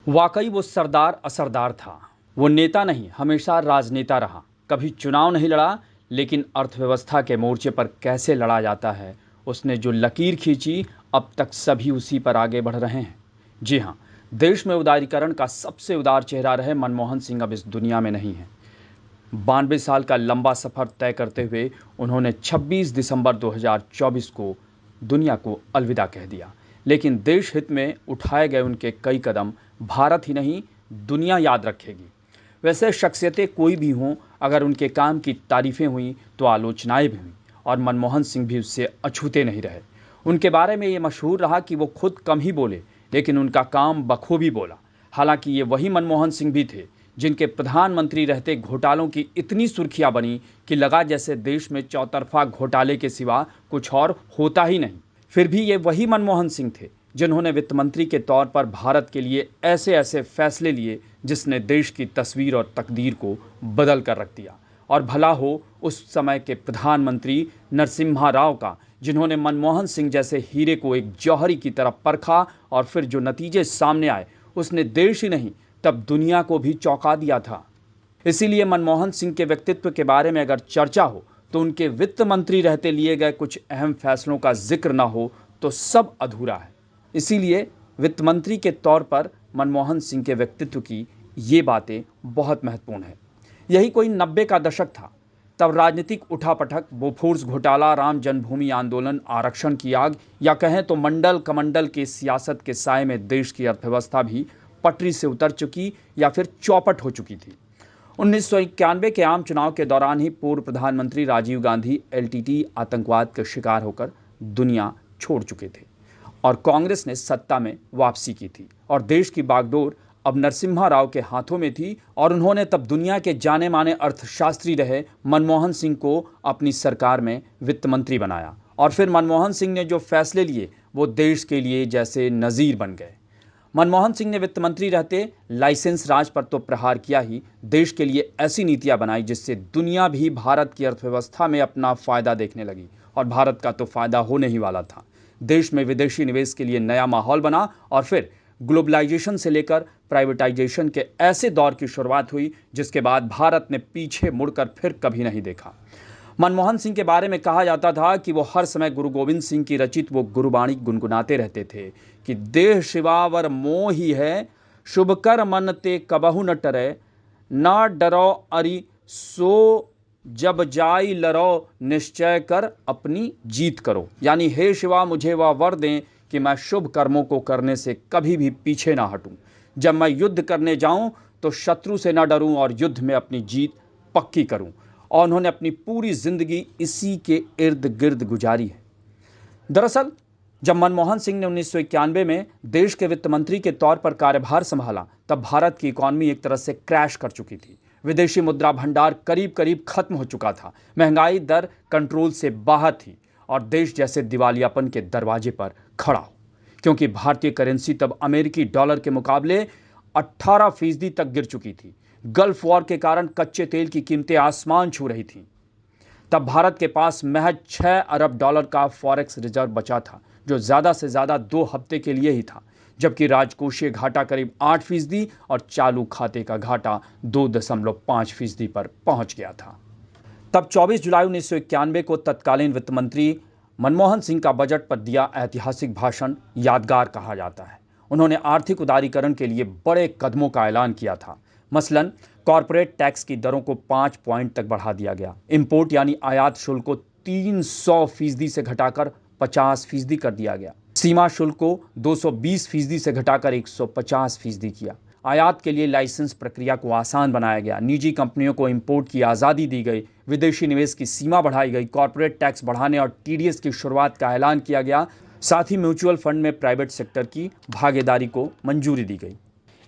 वाकई वो सरदार असरदार था। वो नेता नहीं, हमेशा राजनेता रहा। कभी चुनाव नहीं लड़ा, लेकिन अर्थव्यवस्था के मोर्चे पर कैसे लड़ा जाता है, उसने जो लकीर खींची, अब तक सभी उसी पर आगे बढ़ रहे हैं। जी हाँ, देश में उदारीकरण का सबसे उदार चेहरा रहे मनमोहन सिंह अब इस दुनिया में नहीं है। 92 साल का लंबा सफर तय करते हुए उन्होंने 26 दिसंबर 2024 को दुनिया को अलविदा कह दिया। लेकिन देश हित में उठाए गए उनके कई कदम भारत ही नहीं, दुनिया याद रखेगी। वैसे शख्सियतें कोई भी हों, अगर उनके काम की तारीफें हुई तो आलोचनाएं भी हुई, और मनमोहन सिंह भी उससे अछूते नहीं रहे। उनके बारे में ये मशहूर रहा कि वो खुद कम ही बोले, लेकिन उनका काम बखूबी बोला। हालांकि ये वही मनमोहन सिंह भी थे जिनके प्रधानमंत्री रहते घोटालों की इतनी सुर्खियां बनी कि लगा जैसे देश में चौतरफा घोटाले के सिवा कुछ और होता ही नहीं। फिर भी ये वही मनमोहन सिंह थे जिन्होंने वित्त मंत्री के तौर पर भारत के लिए ऐसे ऐसे फैसले लिए जिसने देश की तस्वीर और तकदीर को बदल कर रख दिया। और भला हो उस समय के प्रधानमंत्री नरसिम्हा राव का, जिन्होंने मनमोहन सिंह जैसे हीरे को एक जौहरी की तरह परखा, और फिर जो नतीजे सामने आए उसने देश ही नहीं तब दुनिया को भी चौंका दिया था। इसीलिए मनमोहन सिंह के व्यक्तित्व के बारे में अगर चर्चा हो तो उनके वित्त मंत्री रहते लिए गए कुछ अहम फैसलों का जिक्र ना हो तो सब अधूरा है। इसीलिए वित्त मंत्री के तौर पर मनमोहन सिंह के व्यक्तित्व की ये बातें बहुत महत्वपूर्ण है। यही कोई 90 का दशक था। तब राजनीतिक उठापटक, बोफोर्स घोटाला, राम जन्मभूमि आंदोलन, आरक्षण की आग, या कहें तो मंडल कमंडल की सियासत के साए में देश की अर्थव्यवस्था भी पटरी से उतर चुकी या फिर चौपट हो चुकी थी। 1991 के आम चुनाव के दौरान ही पूर्व प्रधानमंत्री राजीव गांधी एलटीटी आतंकवाद के शिकार होकर दुनिया छोड़ चुके थे, और कांग्रेस ने सत्ता में वापसी की थी, और देश की बागडोर अब नरसिम्हा राव के हाथों में थी। और उन्होंने तब दुनिया के जाने माने अर्थशास्त्री रहे मनमोहन सिंह को अपनी सरकार में वित्त मंत्री बनाया। और फिर मनमोहन सिंह ने जो फैसले लिए वो देश के लिए जैसे नज़ीर बन गए। मनमोहन सिंह ने वित्त मंत्री रहते लाइसेंस राज पर तो प्रहार किया ही, देश के लिए ऐसी नीतियां बनाई जिससे दुनिया भी भारत की अर्थव्यवस्था में अपना फायदा देखने लगी, और भारत का तो फायदा होने ही वाला था। देश में विदेशी निवेश के लिए नया माहौल बना, और फिर ग्लोबलाइजेशन से लेकर प्राइवेटाइजेशन के ऐसे दौर की शुरुआत हुई जिसके बाद भारत ने पीछे मुड़कर फिर कभी नहीं देखा। मनमोहन सिंह के बारे में कहा जाता था कि वो हर समय गुरु गोविंद सिंह की रचित वो गुरुबाणी गुनगुनाते रहते थे कि देह शिवावर मोह ही है, शुभ कर मन ते कबहु न टरे, ना डरो अरि सो जब जाई लरो, निश्चय कर अपनी जीत करो। यानी हे शिवा, मुझे वह वर दें कि मैं शुभ कर्मों को करने से कभी भी पीछे ना हटूं। जब मैं युद्ध करने जाऊं तो शत्रु से ना डरूं और युद्ध में अपनी जीत पक्की करूं। और उन्होंने अपनी पूरी जिंदगी इसी के इर्द गिर्द गुजारी है। दरअसल जब मनमोहन सिंह ने 1991 में देश के वित्त मंत्री के तौर पर कार्यभार संभाला, तब भारत की इकॉनमी एक तरह से क्रैश कर चुकी थी। विदेशी मुद्रा भंडार करीब करीब खत्म हो चुका था, महंगाई दर कंट्रोल से बाहर थी, और देश जैसे दिवालियापन के दरवाजे पर खड़ा हो, क्योंकि भारतीय करेंसी तब अमेरिकी डॉलर के मुकाबले 18% तक गिर चुकी थी। गल्फ वॉर के कारण कच्चे तेल की कीमतें आसमान छू रही थीं। तब भारत के पास महज 6 अरब डॉलर का फॉरेक्स रिजर्व बचा था, जो ज़्यादा से ज़्यादा 2 हफ्ते के लिए ही था, जबकि राजकोषीय घाटा करीब 8% और चालू खाते का घाटा 2.5% पर पहुंच गया था। तब 24 जुलाई 1991 को तत्कालीन वित्त मंत्री मनमोहन सिंह का बजट पर दिया ऐतिहासिक भाषण यादगार कहा जाता है। उन्होंने आर्थिक उदारीकरण के लिए बड़े कदमों का ऐलान किया था। मसलन कॉरपोरेट टैक्स की दरों को 5 पॉइंट तक बढ़ा दिया गया। इंपोर्ट यानी आयात शुल्क को 300% से घटाकर 50% कर दिया गया। सीमा शुल्क को 220% से घटाकर 150% किया। आयात के लिए लाइसेंस प्रक्रिया को आसान बनाया गया। निजी कंपनियों को इंपोर्ट की आज़ादी दी गई। विदेशी निवेश की सीमा बढ़ाई गई। कॉरपोरेट टैक्स बढ़ाने और टीडीएस की शुरुआत का ऐलान किया गया। साथ ही म्यूचुअल फंड में प्राइवेट सेक्टर की भागीदारी को मंजूरी दी गई।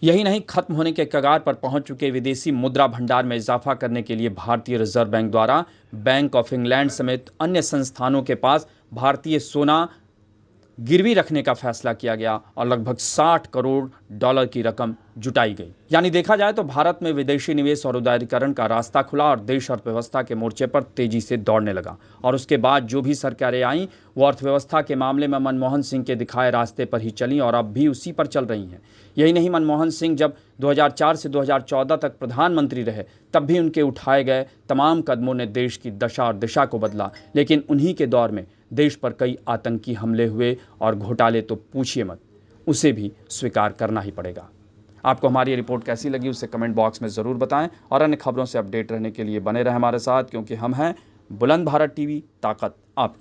यही नहीं, खत्म होने के कगार पर पहुंच चुके विदेशी मुद्रा भंडार में इजाफा करने के लिए भारतीय रिजर्व बैंक द्वारा बैंक ऑफ इंग्लैंड समेत अन्य संस्थानों के पास भारतीय सोना गिरवी रखने का फैसला किया गया और लगभग 60 करोड़ डॉलर की रकम जुटाई गई। यानी देखा जाए तो भारत में विदेशी निवेश और उदारीकरण का रास्ता खुला और देश अर्थव्यवस्था के मोर्चे पर तेजी से दौड़ने लगा। और उसके बाद जो भी सरकारें आईं वो अर्थव्यवस्था के मामले में मनमोहन सिंह के दिखाए रास्ते पर ही चली और अब भी उसी पर चल रही हैं। यही नहीं, मनमोहन सिंह जब 2004 से 2014 तक प्रधानमंत्री रहे तब भी उनके उठाए गए तमाम कदमों ने देश की दशा और दिशा को बदला। लेकिन उन्हीं के दौर में देश पर कई आतंकी हमले हुए और घोटाले तो पूछिए मत, उसे भी स्वीकार करना ही पड़ेगा। आपको हमारी रिपोर्ट कैसी लगी उसे कमेंट बॉक्स में ज़रूर बताएं और अन्य खबरों से अपडेट रहने के लिए बने रहें हमारे साथ, क्योंकि हम हैं बुलंद भारत टीवी, ताकत आपकी।